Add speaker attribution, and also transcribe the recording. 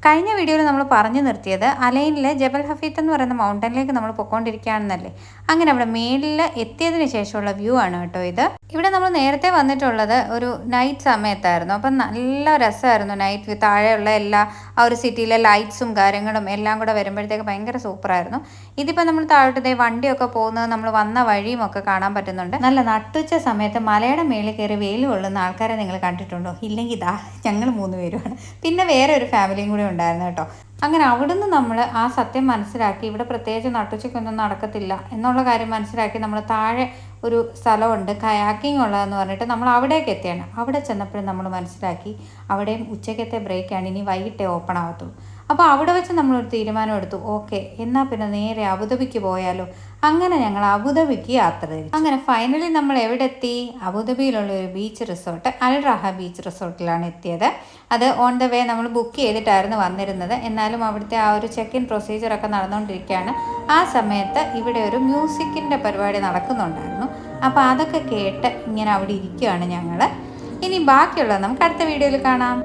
Speaker 1: കഴിഞ്ഞ വീഡിയോയിൽ നമ്മൾ പറഞ്ഞു നിർത്തിയത് അലൈനിലെ ജബൽ ഹഫീത്ത് എന്ന് പറയുന്ന മൗണ്ടനിലേക്ക് നമ്മൾ പൊയ്ക്കൊണ്ടിരിക്കുകയാണെന്നല്ലേ. അങ്ങനെ അവിടെ മേളിൽ എത്തിയതിന് ശേഷമുള്ള വ്യൂ ആണ് കേട്ടോ ഇത്. ഇവിടെ നമ്മൾ നേരത്തെ വന്നിട്ടുള്ളത് ഒരു നൈറ്റ് സമയത്തായിരുന്നു. അപ്പം നല്ല രസമായിരുന്നു നൈറ്റ്. താഴെയുള്ള എല്ലാ ആ ഒരു സിറ്റിയിലെ ലൈറ്റ്സും കാര്യങ്ങളും എല്ലാം കൂടെ വരുമ്പോഴത്തേക്ക് ഭയങ്കര സൂപ്പറായിരുന്നു. ഇതിപ്പോൾ നമ്മൾ താഴോട്ടേ വണ്ടിയൊക്കെ പോകുന്നത് നമ്മൾ വന്ന വഴിയും ഒക്കെ കാണാൻ പറ്റുന്നുണ്ട്. നല്ല നട്ടുച്ച സമയത്ത് മലയുടെ മേളിൽ കയറി വെയിൽ കൊള്ളുന്ന ആൾക്കാരെ നിങ്ങൾ കണ്ടിട്ടുണ്ടോ? ഇല്ലെങ്കിൽ ഇതാ ഞങ്ങൾ 3 പേരുമാണ്. പിന്നെ വേറെ ഒരു ഫാമിലിയും കൂടി ഉണ്ടായിരുന്നു കേട്ടോ. അങ്ങനെ അവിടുന്ന് നമ്മൾ ആ സത്യം മനസ്സിലാക്കി ഇവിടെ പ്രത്യേകിച്ച് നട്ടുച്ചയ്ക്കൊന്നും നടക്കത്തില്ല എന്നുള്ള കാര്യം മനസ്സിലാക്കി നമ്മൾ താഴെ ഒരു സ്ഥലമുണ്ട് കയാക്കിംഗ് ഉള്ളതെന്ന് പറഞ്ഞിട്ട് നമ്മൾ അവിടേക്ക് എത്തിയാണ്. അവിടെ ചെന്നപ്പോഴും നമ്മൾ മനസ്സിലാക്കി അവിടെയും ഉച്ചക്കത്തെ ബ്രേക്കാണ്, ഇനി വൈകിട്ടേ ഓപ്പൺ ആവത്തുള്ളൂ. അപ്പോൾ അവിടെ വെച്ച് നമ്മളൊരു തീരുമാനം എടുത്തു, ഓക്കെ എന്നാൽ പിന്നെ നേരെ അബുദാബിക്ക് പോയാലോ. അങ്ങനെ ഞങ്ങൾ അബുദാബിക്ക് യാത്ര തിരിച്ചു. അങ്ങനെ ഫൈനലി നമ്മൾ എവിടെ എത്തി? അബുദാബിയിലുള്ള ഒരു ബീച്ച് റിസോർട്ട്, അൽ റഹ ബീച്ച് റിസോർട്ടിലാണ് എത്തിയത്. അത് ഓൺ ദ വേ നമ്മൾ ബുക്ക് ചെയ്തിട്ടായിരുന്നു വന്നിരുന്നത്. എന്നാലും അവിടുത്തെ ആ ഒരു ചെക്ക് ഇൻ പ്രൊസീജിയറൊക്കെ നടന്നുകൊണ്ടിരിക്കുകയാണ്. ആ സമയത്ത് ഇവിടെ ഒരു മ്യൂസിക്കിൻ്റെ പരിപാടി നടക്കുന്നുണ്ടായിരുന്നു. അപ്പോൾ അതൊക്കെ കേട്ട് ഇങ്ങനെ അവിടെ ഇരിക്കുകയാണ് ഞങ്ങൾ. ഇനി ബാക്കിയുള്ളത് നമുക്ക് അടുത്ത വീഡിയോയിൽ കാണാം.